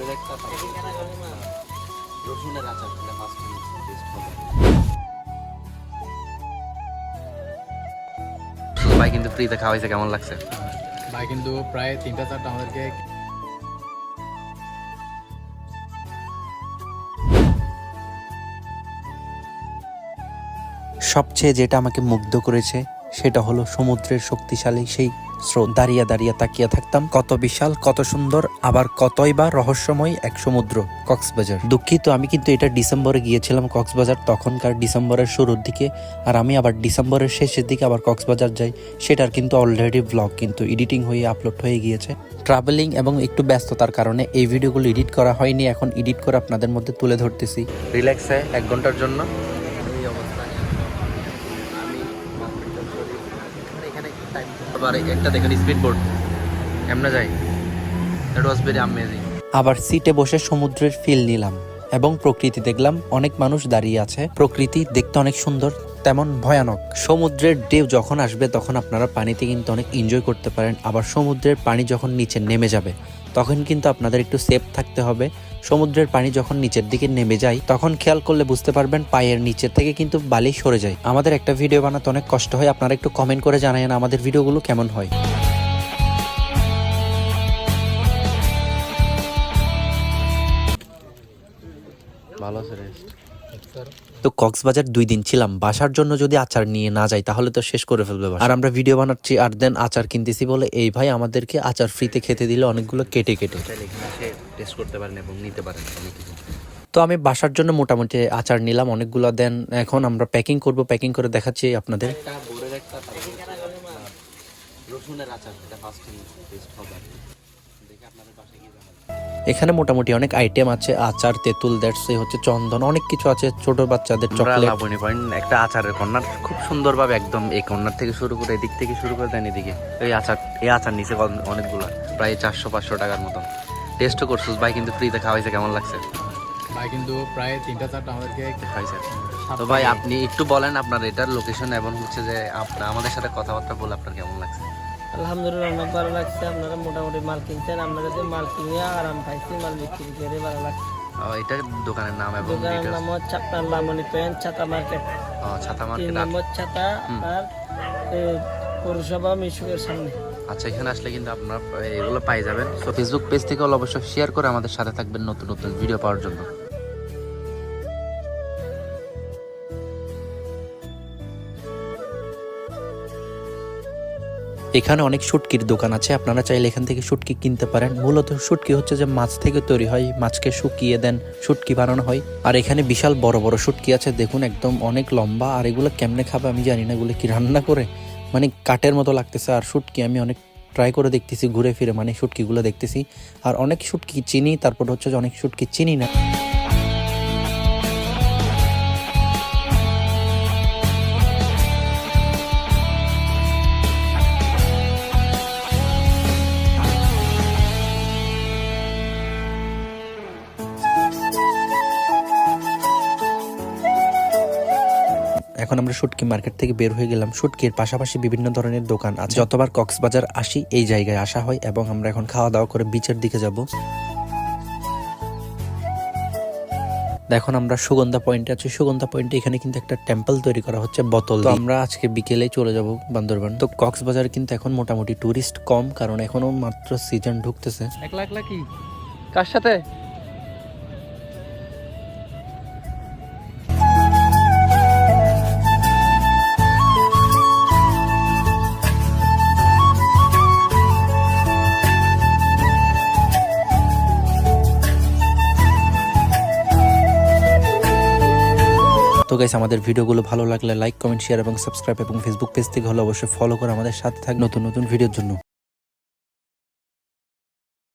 বোরের একটা রসুনের আচার খেলে ফার্স্ট টেস্ট হবে। ভাই কিন্তু ফ্রিতে খাওয়াইছে, কেমন লাগছে? ভাই কিন্তু প্রায় 3-4টা আমাদেরকে সবচেয়ে যেটা আমাকে মুগ্ধ করেছে সেটা হলো সমুদ্রের শক্তিশালী সেই স্রোত। দাঁড়িয়ে দাঁড়িয়ে তাকিয়ে থাকতাম, কত বিশাল, কত সুন্দর, আবার কতই বা রহস্যময় এক সমুদ্র কক্সবাজার। দুঃখিত, আমি কিন্তু এটা ডিসেম্বরে গিয়েছিলাম কক্সবাজার, তখনকার ডিসেম্বরের শুরুর দিকে। আর আমি আবার ডিসেম্বরের শেষের দিকে আবার কক্সবাজার যাই, সেটার কিন্তু অলরেডি ব্লগ কিন্তু এডিটিং হয়ে আপলোড হয়ে গিয়েছে। ট্রাভেলিং এবং একটু ব্যস্ততার কারণে এই ভিডিওগুলো এডিট করা হয়নি, এখন এডিট করে আপনাদের মধ্যে তুলে ধরতেছি রিল্যাক্সে 1 ঘন্টার জন্য। একটা দেখেন স্পিড বোর্ড এমনা যাই, দ্যাট ওয়াজ ভেরি অ্যামেজিং। আবার সিটে বসে সমুদ্রের ফিল নিলাম এবং প্রকৃতি দেখলাম। অনেক মানুষ দাঁড়িয়ে আছে, প্রকৃতি দেখতে অনেক সুন্দর, তেমন ভয়ানক। সমুদ্রের ঢেউ যখন আসবে তখন আপনারা পানিতে কিন্তু অনেক এনজয় করতে পারেন। আবার সমুদ্রের পানি যখন নিচে নেমে যাবে তখন কিন্তু আপনাদের একটু সেফ থাকতে হবে। সমুদ্রের পানি যখন নিচের দিকে নেমে যায় তখন খেয়াল করলে বুঝতে পারবেন পায়ের নিচের থেকে কিন্তু বালি সরে যায়। আমাদের একটা ভিডিও বানাতে অনেক কষ্ট হয়, আপনারা একটু কমেন্ট করে জানাবেন আমাদের ভিডিওগুলো কেমন হয়। ভালো আছে রেস্ট। তো কক্সবাজার 2 দিন ছিলাম, বাসার জন্য যদি আচার নিয়ে না যাই তাহলে তো শেষ করে ফেলবে বাসা। আর আমরা ভিডিও বানাচ্ছি আর দেন আচার কিনতেছি বলে এই ভাই আমাদেরকে আচার ফ্রিতে খেতে দিলে অনেকগুলো কেটে কেটে। টেস্ট করতে পারেন এবং নিতে পারেন অনেক কিছু। তো আমি বাসার জন্য মোটামুটি আচার নিলাম অনেকগুলো। দেন এখন আমরা প্যাকিং করব, প্যাকিং করে দেখাচ্ছি আপনাদের। একটা বোরের একটা রসুনের আচার, এটা ফার্স্ট টেস্ট হবে। দেখে আপনাদের বাসায় গিয়ে জানাবেন। এখানে মোটামুটি অনেক আইটেম আছে, আচার, তেঁতুল, দ্যাটস হচ্ছে চন্দন, অনেক কিছু আছে, ছোট বাচ্চাদের চকলেট। লাবণী পয়েন্ট একটা আচারের কর্নার, খুব সুন্দরভাবে একদম এই কর্নার থেকে শুরু করে এদিক থেকে শুরু করে দেন এদিকে। এই আচার নিচে অনেকগুলো, প্রায় 400-500 টাকার মতন। টেস্টও করছিস ভাই, কিন্তু ফ্রিতে খাওয়াইছে, কেমন লাগছে? ভাই কিন্তু প্রায় 3-4টা আমাদেরকে খাইছে। তো ভাই আপনি একটু বলেন আপনার এটার লোকেশন এবং হচ্ছে যে আপনার আমাদের সাথে কথাবার্তা বলে আপনার কেমন লাগছে? আলহামদুলিল্লাহ অনেক ভালো লাগছে। আপনারা মোটামুটি মাল কিনছেন, আপনারা যে মাল কিনে আরাম পাইছি, মাল বিক্রি করে ভালো লাগছে। এটার দোকানের নাম এবং দোকানের নাম হচ্ছে আপনার লামনি পেন ছাতা মার্কেট, ছাতা 3 মার্কেট। নম্বর ছাতা আর পৌরসভা মিশুকের সামনে। আচ্ছা, এখানে আসলে কিন্তু আপনার এগুলো পাই যাবেন। তো ফেসবুক পেজ থেকে অবশ্যই শেয়ার করে আমাদের সাথে থাকবেন নতুন নতুন ভিডিও পাওয়ার জন্য। এখানে অনেক শুটকির দোকান আছে, আপনারা চাইলে এখান থেকে শুটকি কিনতে পারেন। মূলত শুটকি হচ্ছে যে মাছ থেকে তৈরি হয়, মাছকে শুকিয়ে দেন শুটকি বানানো হয়। আর এখানে বিশাল বড় বড় শুটকি আছে, দেখুন একদম অনেক লম্বা। আর এগুলো কেমনে খাবে আমি জানি না, এগুলো কি রান্না করে, মানে কাঠের মতো লাগতেছে। আর শুটকি আমি অনেক ট্রাই করে দেখতেছি ঘুরে ফিরে, মানে শুটকিগুলো দেখতেছি। আর অনেক শুটকি চিনি, তারপর হচ্ছে যে অনেক শুটকি চিনি না। এখন আমরা শুটকি মার্কেট থেকে বের হয়ে গেলাম। শুটকির পাশাপাশি বিভিন্ন ধরনের দোকান আছে। যতবার কক্সবাজার আসি এই জায়গায় আসা হয় এবং আমরা এখন খাওয়া দাওয়া করে বিচের দিকে যাব। এখন আমরা সুগন্ধা পয়েন্টে আছি। সুগন্ধা পয়েন্টে এখানে কিন্তু একটা টেম্পল তৈরি করা হচ্ছে বোতল। তো আমরা আজকে বিকেলেই চলে যাব বান্দরবান। তো কক্সবাজার কিন্তু এখন মোটামুটি টুরিস্ট কম, কারণ এখনো মাত্র সিজন ঢুকতেছে। একলা একলা কি কার সাথে? তো গাইস, আমাদের ভিডিওগুলো ভালো লাগলে লাইক, কমেন্ট, শেয়ার এবং সাবস্ক্রাইব, এবং ফেসবুক পেজ থেকে হলে অবশ্যই ফলো করে আমাদের সাথে থাক নতুন নতুন ভিডিওর জন্য।